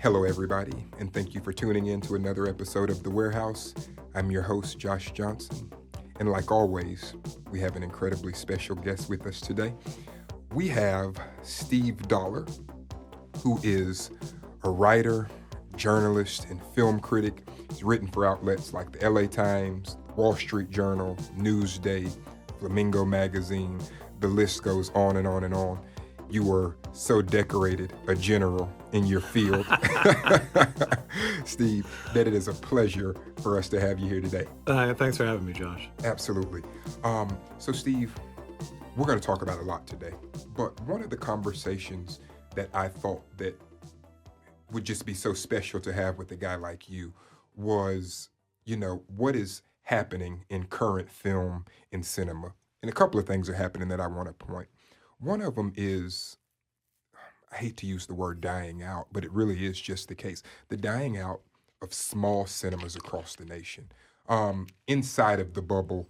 Hello, everybody, and thank you for tuning in to another episode of The Warehouse. I'm your host, Josh Johnson, and like always, we have an incredibly special guest with us today. We have Steve Dollar, who is a writer, journalist, and film critic. He's written for outlets like the LA Times, Wall Street Journal, Newsday, Flamingo Magazine. The list goes on and on and on. You were so decorated, a general in your field, Steve, that it is a pleasure for us to have you here today. Thanks for having me, Josh. Absolutely. So, Steve, we're going to talk about a lot today, but one of the conversations that I thought that would just be so special to have with a guy like you was, what is happening in current film and cinema. And a couple of things are happening that I want to point. One of them is, I hate to use the word dying out, but it really is just the case. The dying out of small cinemas across the nation. Inside of the bubble,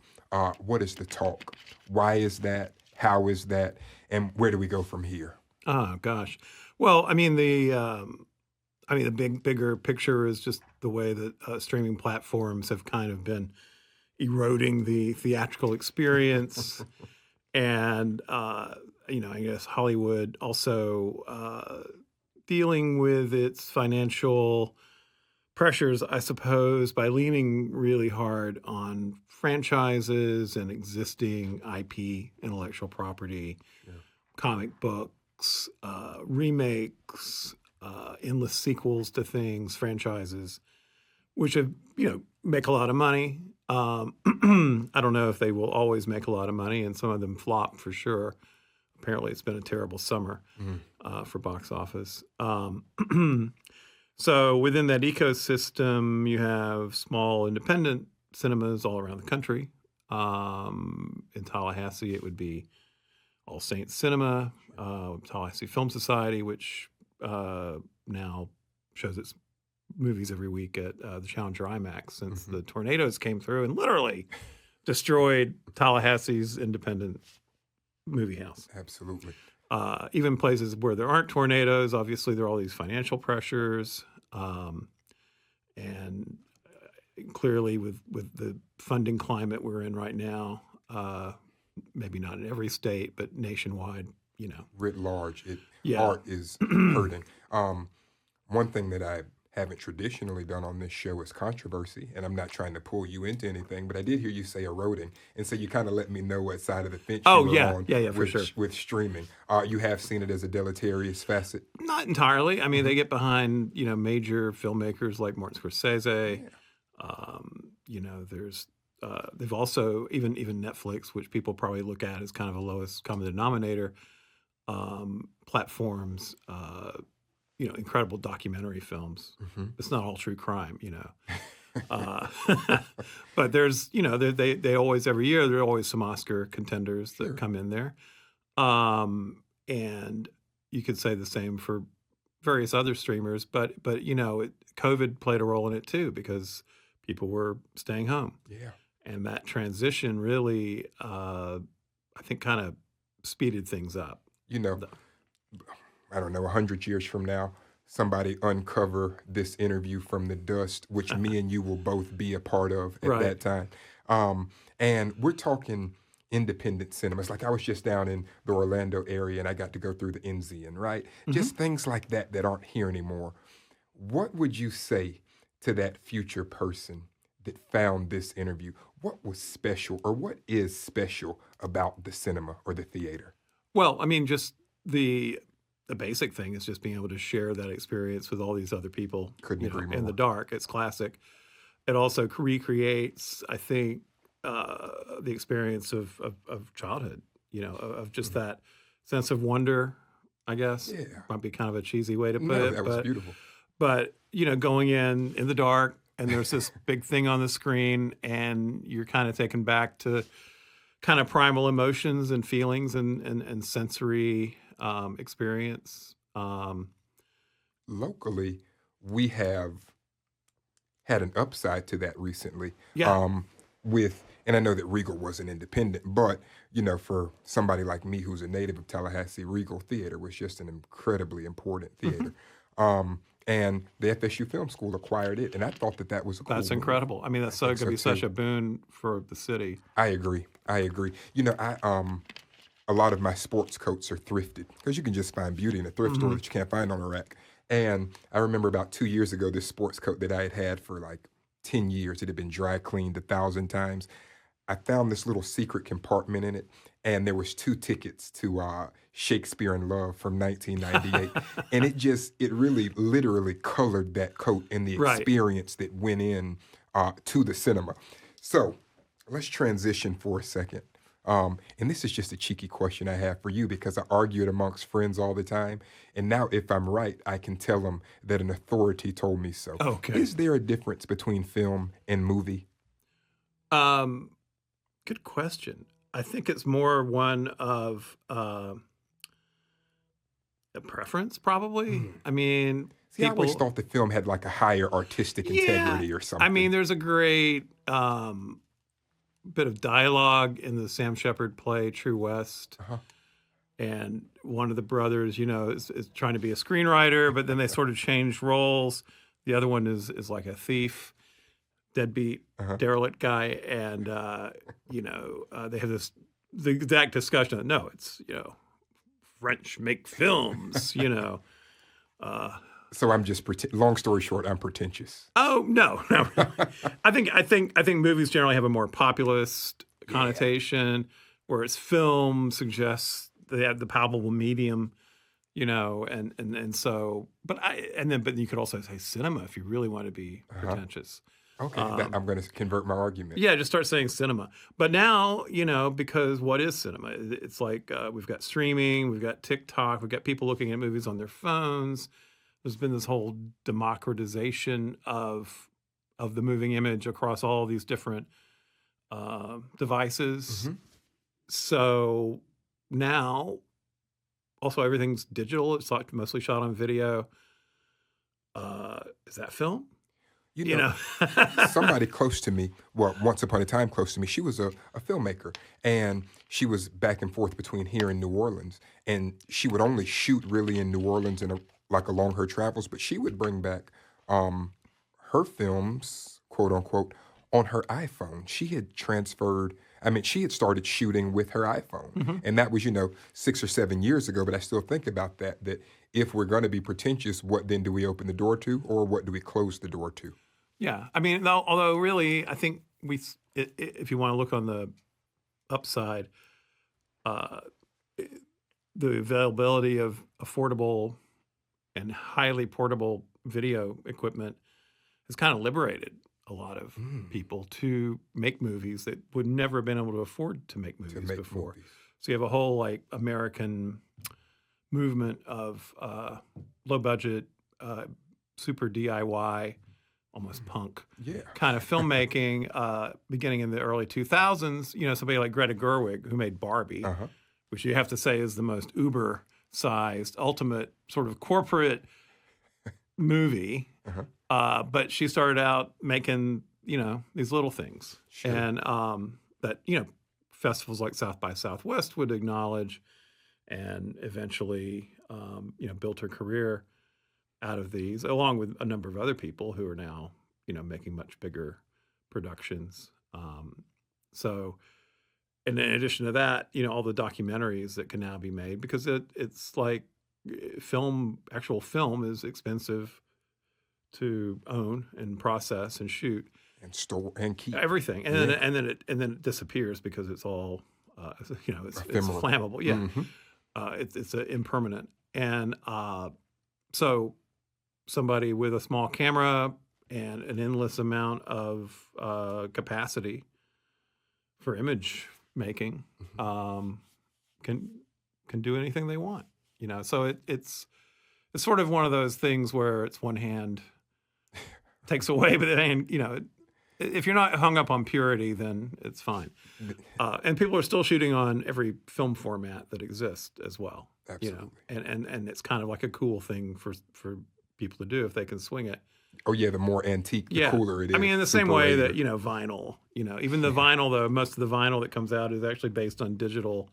what is the talk? Why is that? How is that? And where do we go from here? Oh gosh. Well, the bigger picture is just the way that streaming platforms have kind of been eroding the theatrical experience, and I guess Hollywood also dealing with its financial pressures, I suppose, by leaning really hard on franchises and existing IP, intellectual property, comic books, remakes, endless sequels to things, franchises, which have, make a lot of money. I don't know if they will always make a lot of money, and some of them flop for sure. Apparently, it's been a terrible summer for box office. So within that ecosystem, you have small independent cinemas all around the country. In Tallahassee, it would be All Saints Cinema, Tallahassee Film Society, which now shows its movies every week at the Challenger IMAX since the tornadoes came through and literally destroyed Tallahassee's independent movie house. Absolutely. Even places where there aren't tornadoes, obviously there are all these financial pressures. And clearly with the funding climate we're in right now, maybe not in every state, but nationwide, Writ large, art is hurting. One thing that I haven't traditionally done on this show is controversy, and I'm not trying to pull you into anything, but I did hear you say eroding, and so you kind of let me know what side of the fence you were on for sure. With streaming. You have seen it as a deleterious facet? Not entirely. I mean, they get behind, major filmmakers like Martin Scorsese. There's they've also, even Netflix, which people probably look at as kind of a lowest common denominator, platforms, incredible documentary films. It's not all true crime, but there's, they always, every year, there are always some Oscar contenders that come in there. And you could say the same for various other streamers, but COVID played a role in it too, because people were staying home. Yeah. And that transition really, I think, kind of speeded things up. I don't know, 100 years from now, somebody uncover this interview from the dust, which me and you will both be a part of at that time. And we're talking independent cinemas. Like I was just down in the Orlando area and I got to go through the Enzian, right? Just things like that aren't here anymore. What would you say to that future person that found this interview? What was special, or what is special about the cinema or the theater? Well, just the basic thing is just being able to share that experience with all these other people. Couldn't agree more. In the dark. It's classic. It also recreates, I think, the experience of childhood, of just that sense of wonder, I guess. Yeah. Might be kind of a cheesy way to put it. That was beautiful. But, going in the dark, and there's this big thing on the screen, and you're kind of taken back to kind of primal emotions and feelings and sensory experience. Locally, we have had an upside to that recently. Yeah. And I know that Regal wasn't independent, but, for somebody like me who's a native of Tallahassee, Regal Theater was just an incredibly important theater. and the FSU Film School acquired it, and I thought that that was a cool That's move. incredible. I mean, I that's so think going to so be such too. a boon for the city. I agree. I agree. You know, I a lot of my sports coats are thrifted because you can just find beauty in a thrift store Hmm. that you can't find on a rack. And I remember about 2 years ago, this sports coat that I had had for like 10 years, it had been dry cleaned 1,000 times. I found this little secret compartment in it, and there was 2 tickets to Shakespeare in Love from 1998, and it really literally colored that coat and the Right. experience that went in to the cinema. So let's transition for a second. And this is just a cheeky question I have for you because I argue it amongst friends all the time. And now, if I'm right, I can tell them that an authority told me so. Okay. Is there a difference between film and movie? Um, Good question. I think it's more one of a preference, probably. I mean, See, I always people. thought the film had like a higher artistic Yeah. integrity or I mean, something. there's a great bit of dialogue in the Sam Shepard play True West. Uh-huh. And one of the brothers, is trying to be a screenwriter, but then they sort of change roles. The other one is like a thief, deadbeat, Uh-huh. derelict guy, and they have the exact discussion. Of, no, it's French make films. Uh, So I'm just long story short, I'm pretentious. oh no, no. I think movies generally have a more populist connotation, whereas film suggests they have the palpable medium. And so, but you could also say cinema if you really want to be Uh-huh. pretentious. Okay, Um, I'm going to convert my argument. yeah, just start saying cinema. But now, because what is cinema? It's like we've got streaming, we've got TikTok, we've got people looking at movies on their phones. There's been this whole democratization of the moving image across all these different devices. Mhm. So now, also everything's digital. It's like mostly shot on video. Is that film? You You know, know. somebody close to me, well, once upon a time close to me, she was a filmmaker, and she was back and forth between here and New Orleans, and she would only shoot really in New Orleans and like along her travels, but she would bring back um, her films, quote unquote, on her iPhone. She had transferred. I mean, she had started shooting with her iPhone, Mhm. and that was 6 or 7 years ago. But I still think about that. That if we're going to be pretentious, what then do we open the door to, or what do we close the door to? Yeah, I mean, although really, I think if you want to look on the upside, uh, the availability of affordable and highly portable video equipment has kind of liberated a lot of Mm. people to make movies that would never have been able to afford to make To movies make before. movies. So you have a whole like American movement of low budget, super DIY, almost punk Yeah. kind of filmmaking beginning in the early 2000s. Somebody like Greta Gerwig, who made Barbie, Uh huh. which you have to say is the most uber sized, ultimate sort of corporate movie. Uh-huh. But she started out making, these little things. Sure. And that, festivals like South by Southwest would acknowledge and eventually, built her career out of these, along with a number of other people who are now, making much bigger productions. So, and in addition to that, all the documentaries that can now be made because it's like actual film is expensive to own and process and shoot And store and keep. everything, and Yeah. then it disappears because it's all it's Ephemeral. flammable. Yeah, Mhm. it's impermanent, and so somebody with a small camera and an endless amount of capacity for image making can do anything they want. So it's sort of one of those things where it's one hand takes away, but then if you're not hung up on purity, then it's fine. And people are still shooting on every film format that exists as well. Absolutely. And it's kind of like a cool thing for people to do if they can swing it. Oh yeah, the more antique, the Yeah, cooler it is. I mean, in the same Super way rare. that vinyl. Even the vinyl, though, most of the vinyl that comes out is actually based on digital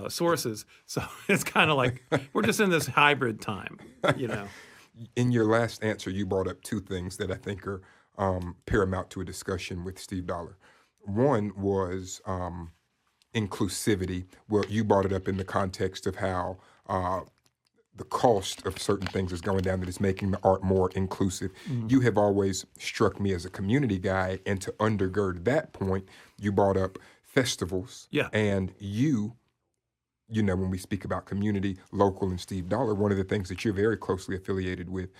sources. So it's kind of like we're just in this hybrid time. In your last answer, you brought up two things that I think are paramount to a discussion with Steve Dollar. One was inclusivity. Well, you brought it up in the context of how the cost of certain things is going down, that is making the art more inclusive. Mhm. You have always struck me as a community guy, and to undergird that point, you brought up festivals. Yeah. And you know, when we speak about community, local, and Steve Dollar, one of the things that you're very closely affiliated with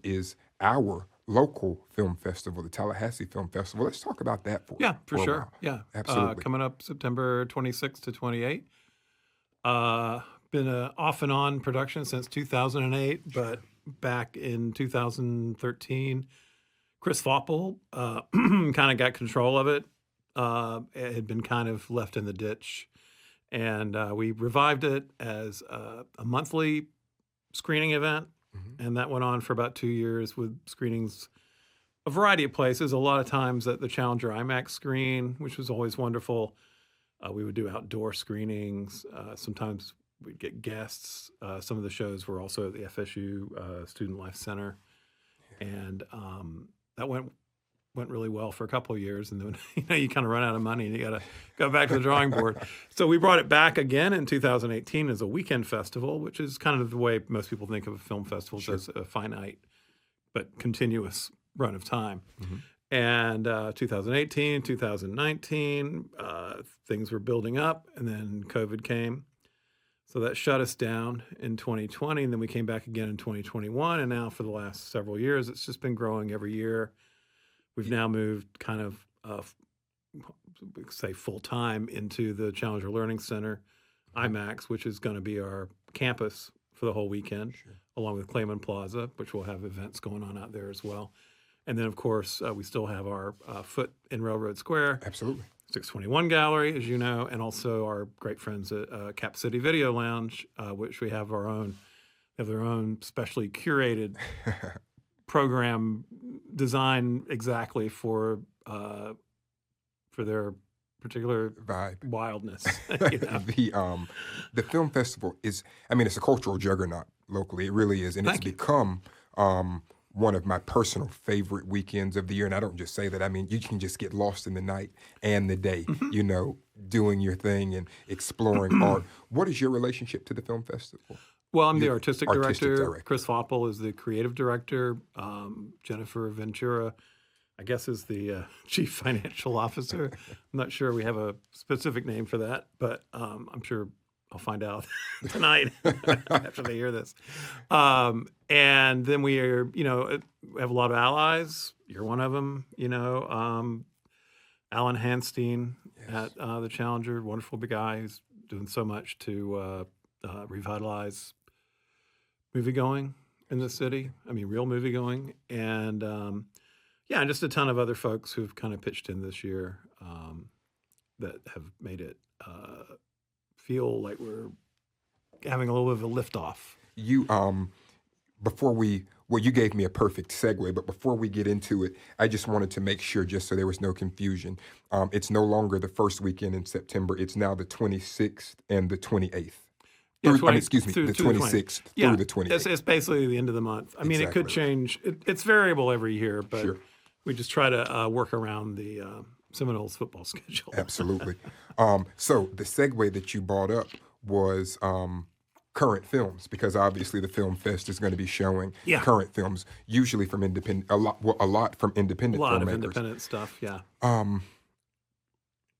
is our local film festival, the Tallahassee Film Festival. Let's talk about that Yeah, for for a sure. while. Yeah. Absolutely. Coming up September 26th to 28th. Been a off and on production since 2008, but back in 2013, Chris Foppel kind of got control of it. It had been kind of left in the ditch. And we revived it as a monthly screening event. Mhm. And that went on for about 2 years with screenings a variety of places, a lot of times at the Challenger IMAX screen, which was always wonderful. We would do outdoor screenings. Sometimes we'd get guests. Some of the shows were also at the FSU Student Life Center. And that went really well for a couple of years, and then you kind of run out of money and you got to go back to the drawing board. So we brought it back again in 2018 as a weekend festival, which is kind of the way most people think of a film festival, Sure. as a finite but continuous run of time. Mhm. And 2018, 2019, things were building up, and then COVID came. So that shut us down in 2020, and then we came back again in 2021, and now for the last several years, it's just been growing every year. We've now moved kind of, we could say full time into the Challenger Learning Center, IMAX, which is going to be our campus for the whole weekend, Sure. along with Clayman Plaza, which will have events going on out there as well. And then, of course, we still have our foot in Railroad Square, Absolutely. 621 Gallery, as you know, and also our great friends at Cap City Video Lounge, which we have have their own specially curated program design exactly for their particular Vibe. wildness. You know? The film festival is, I mean, it's a cultural juggernaut locally. It really is, and it's Thank you. become one of my personal favorite weekends of the year. And I don't just say that. I mean, you can just get lost in the night and the day, you know, doing your thing and exploring art. What is your relationship to the film festival? Well, I'm the You're artistic director. Chris Foppel is the creative director. Jennifer Ventura, I guess, is the chief financial officer. I'm not sure we have a specific name for that, but I'm sure I'll find out tonight after they hear this. And then we are, we have a lot of allies. You're one of them, Alan Hanstein Yes. at the Challenger, wonderful big guy who's doing so much to revitalize moviegoing in the city. I mean, real moviegoing. And and just a ton of other folks who've kind of pitched in this year that have made it feel like we're having a little bit of a liftoff. You you gave me a perfect segue, but before we get into it, I just wanted to make sure, just so there was no confusion, it's no longer the first weekend in September. It's now the 26th and the 28th. Yeah, The 20 26th through the through the 28th. It's basically the end of the month. I mean, it could Exactly. change. It's variable every year, but Sure. we just try to work around the Seminoles football schedule. Absolutely. So the segue that you brought up was current films, because obviously the film fest is going to be showing Yeah. current films, usually from a lot from A independent lot of filmmakers. independent stuff, yeah.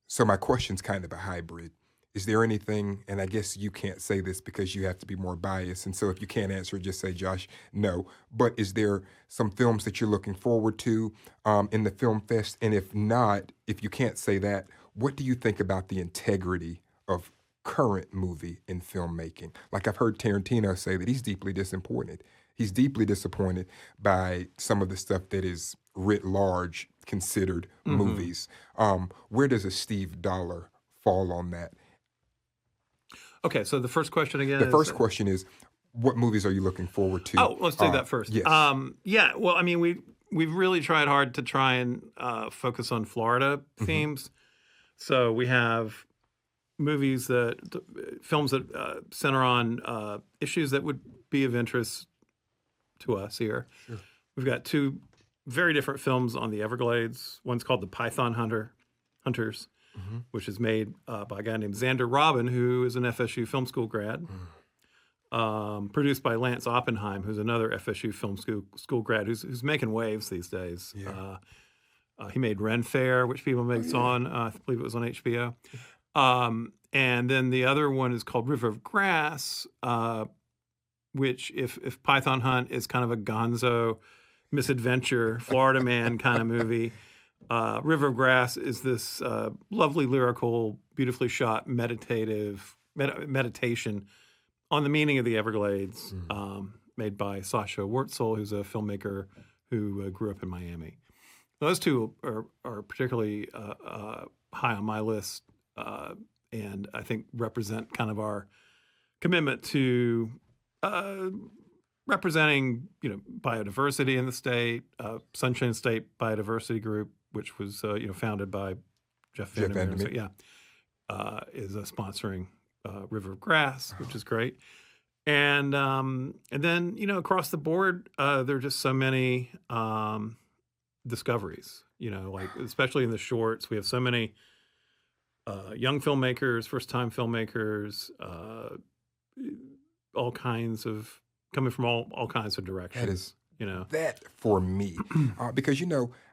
So my question's kind of a hybrid. Is there anything, and I guess you can't say this because you have to be more biased, and so if you can't answer, just say, Josh, no. But is there some films that you're looking forward to in the film fest? And if not, if you can't say that, what do you think about the integrity of current movie in filmmaking? Like, I've heard Tarantino say that he's deeply disappointed. He's deeply disappointed by some of the stuff that is writ large considered movies. Where does a Steve Dollar fall on that? Okay, so the first question again The is, first question is, what movies are you looking forward to? Oh, let's do that first. Yes. Well, I mean, we've really tried hard to try and focus on Florida themes. So we have films that center on issues that would be of interest to us here. Sure. We've got two very different films on the Everglades. One's called The Python Hunters, Hmm. which is made by a guy named Xander Robin, who is an FSU film school grad. Produced by Lance Oppenheim, who's another FSU film school grad who's making waves these days. Yeah. He made Ren Fair, which people may saw on, I believe it was on HBO. And then the other one is called River of Grass, which if Python Hunt is kind of a gonzo misadventure Florida man kind of movie, River of Grass is this lovely lyrical, beautifully shot meditation on the meaning of the Everglades, made by Sasha Wurtzel, who's a filmmaker who grew up in Miami. Those two are particularly high on my list, and I think represent kind of our commitment to representing, biodiversity in the state. Sunshine State Biodiversity Group, which was founded by Jeff Vandermeer, so, is sponsoring River of Grass, which is great. And then across the board, there are just so many discoveries. Like especially in the shorts, we have so many young filmmakers, first-time filmmakers, all kinds of coming from all kinds of directions. That for me, because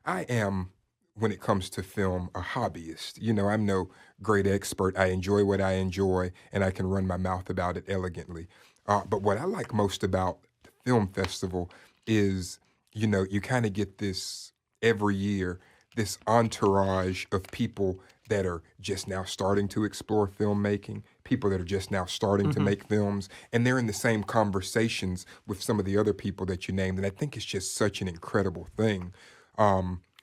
I am, when it comes to film, a hobbyist. I'm no great expert. I enjoy what I enjoy, and I can run my mouth about it elegantly. But what I like most about the film festival is, you kind of get this every year, this entourage of people that are just now starting to explore filmmaking, people that are just now starting to make films, and they're in the same conversations with some of the other people that you named. And I think it's just such an incredible thing.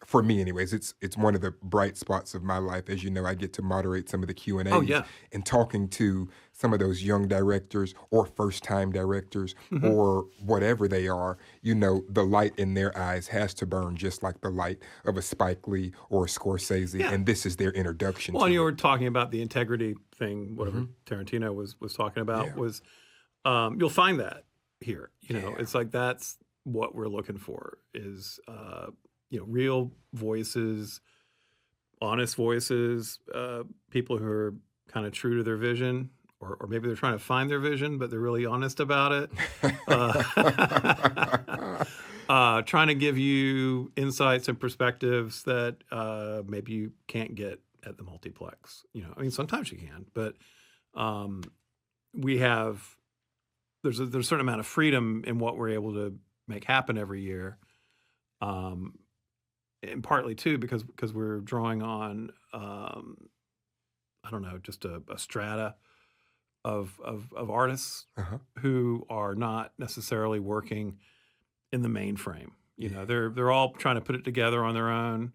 For me anyways, it's one of the bright spots of my life. As you know, I get to moderate some of the Q&As. Oh, yeah. And talking to some of those young directors or first-time directors or whatever they are, the light in their eyes has to burn just like the light of a Spike Lee or a Scorsese, and this is their introduction Well, to and you it. were talking about the integrity thing, whatever Tarantino was talking about was, you'll find that here. It's like that's what we're looking for is, real voices, honest voices, people who are kind of true to their vision, or maybe they're trying to find their vision, but they're really honest about it. Trying to give you insights and perspectives that maybe you can't get at the multiplex. Sometimes you can, but there's a certain amount of freedom in what we're able to make happen every year. And partly too because we're drawing on I don't know, just a strata of artists who are not necessarily working in the mainframe. They're all trying to put it together on their own,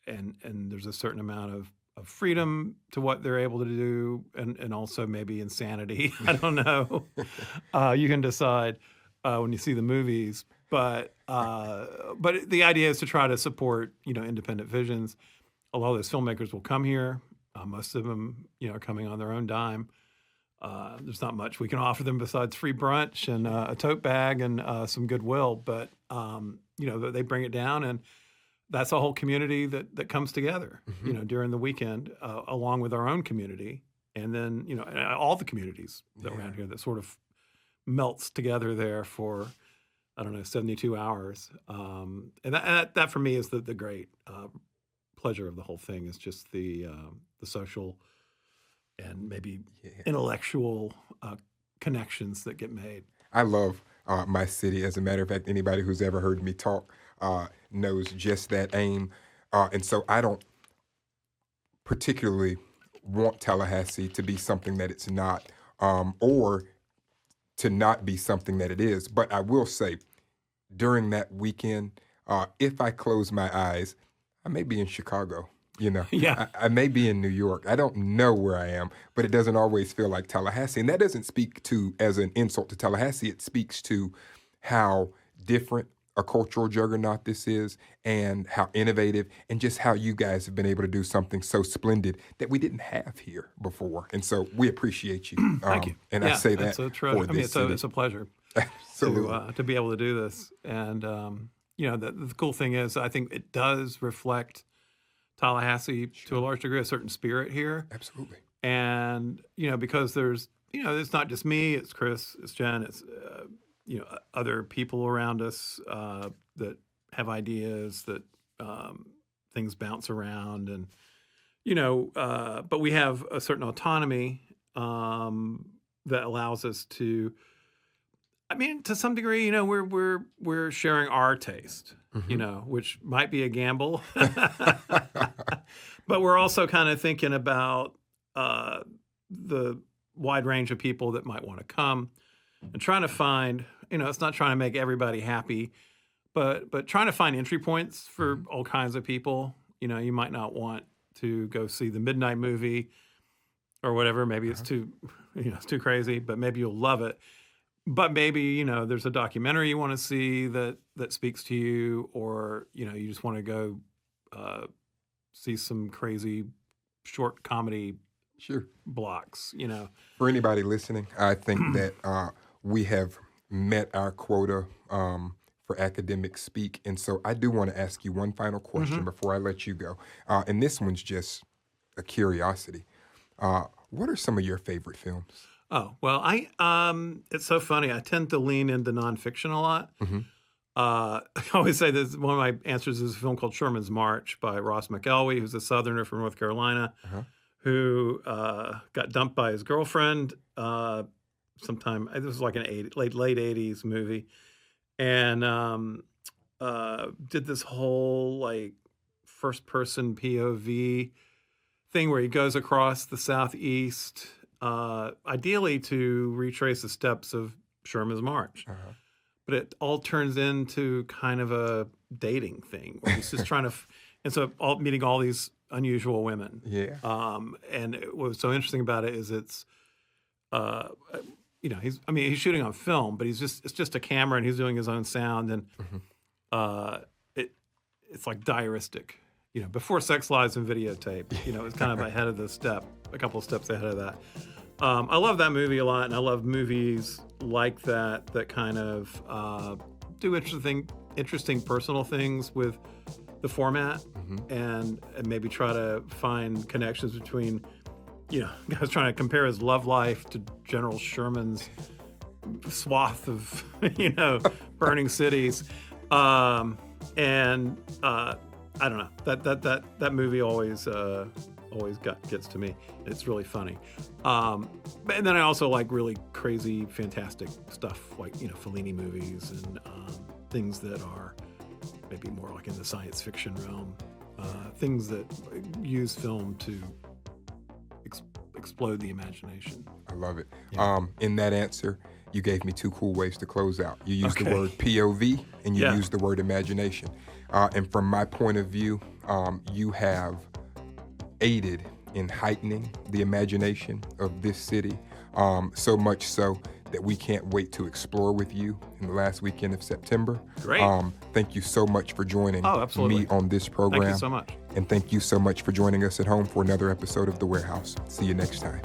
and there's a certain amount of freedom to what they're able to do, and also maybe insanity. I don't know. You can decide when you see the movies. But the idea is to try to support, independent visions. A lot of those filmmakers will come here. Most of them, are coming on their own dime. There's not much we can offer them besides free brunch and a tote bag and some goodwill. But, they bring it down, and that's a whole community that comes together, during the weekend, along with our own community. And then, all the communities around here that sort of melts together there for, 72 hours. And that for me is the great pleasure of the whole thing is just the social and maybe intellectual connections that get made. I love my city. As a matter of fact, anybody who's ever heard me talk knows just that aim. And so I don't particularly want Tallahassee to be something that it's not, or to not be something that it is. But I will say, during that weekend, if I close my eyes, I may be in Chicago. I may be in New York. I don't know where I am, but it doesn't always feel like Tallahassee. And that doesn't speak to as an insult to Tallahassee. It speaks to how different a cultural juggernaut this is, and how innovative, and just how you guys have been able to do something so splendid that we didn't have here before. And so we appreciate you. Thank you. And I say that it's a for this city. it's a pleasure. Absolutely. to be able to do this. And the cool thing is, I think it does reflect Tallahassee to a Sure. large degree, a certain spirit here. Absolutely. And because there's it's not just me, it's Chris, it's Jen, it's other people around us that have ideas that things bounce around, and but we have a certain autonomy that allows us to. I mean, to some degree, we're sharing our taste, Hmm. which might be a gamble, but we're also kind of thinking about the wide range of people that might want to come, and trying to find, it's not trying to make everybody happy, but trying to find entry points for all kinds of people. You might not want to go see the midnight movie or whatever. Maybe it's Uh-huh. too, it's too crazy, but maybe you'll love it. But maybe, there's a documentary you want to see that speaks to you, or, you just want to go see some crazy short comedy Sure. blocks. For anybody listening, I think that we have met our quota for academic speak. And so I do want to ask you one final question Hmm. before I let you go. And this one's just a curiosity. What are some of your favorite films? Oh, well, it's so funny. I tend to lean into nonfiction a lot. Hmm. I always say this, one of my answers is a film called Sherman's March by Ross McElwee, who's a Southerner from North Carolina, Uh-huh. who got dumped by his girlfriend sometime. This was like an late 80s movie, and did this whole like first person POV thing where he goes across the Southeast, ideally to retrace the steps of Sherman's March. Uh-huh. But it all turns into kind of a dating thing where he's just trying to, and so meeting all these unusual women. Yeah. And what was so interesting about it is uh, he's shooting on film, but it's just a camera and he's doing his own sound, and Mhm. it's like diaristic. Before Sex Lives and Videotape, it's kind of ahead of a couple of steps ahead of that. I love that movie a lot, and I love movies like that kind of do interesting personal things with the format, Mhm. and maybe try to find connections between, I was trying to compare his love life to General Sherman's swath of, burning cities. And I don't know, that movie always gets to me. It's really funny. And then I also like really crazy, fantastic stuff like, Fellini movies and things that are maybe more like in the science fiction realm, things that use film to explode the imagination. I love it. Yeah. In that answer, you gave me two cool ways to close out. You used the Okay. word POV and you Yeah. used the word imagination. And from my point of view, you have aided in heightening the imagination of this city, so much so that we can't wait to explore with you in the last weekend of September. Great. Thank you so much for joining Oh, absolutely. me on this program. Thank you so much. And thank you so much for joining us at home for another episode of The Warehouse. See you next time.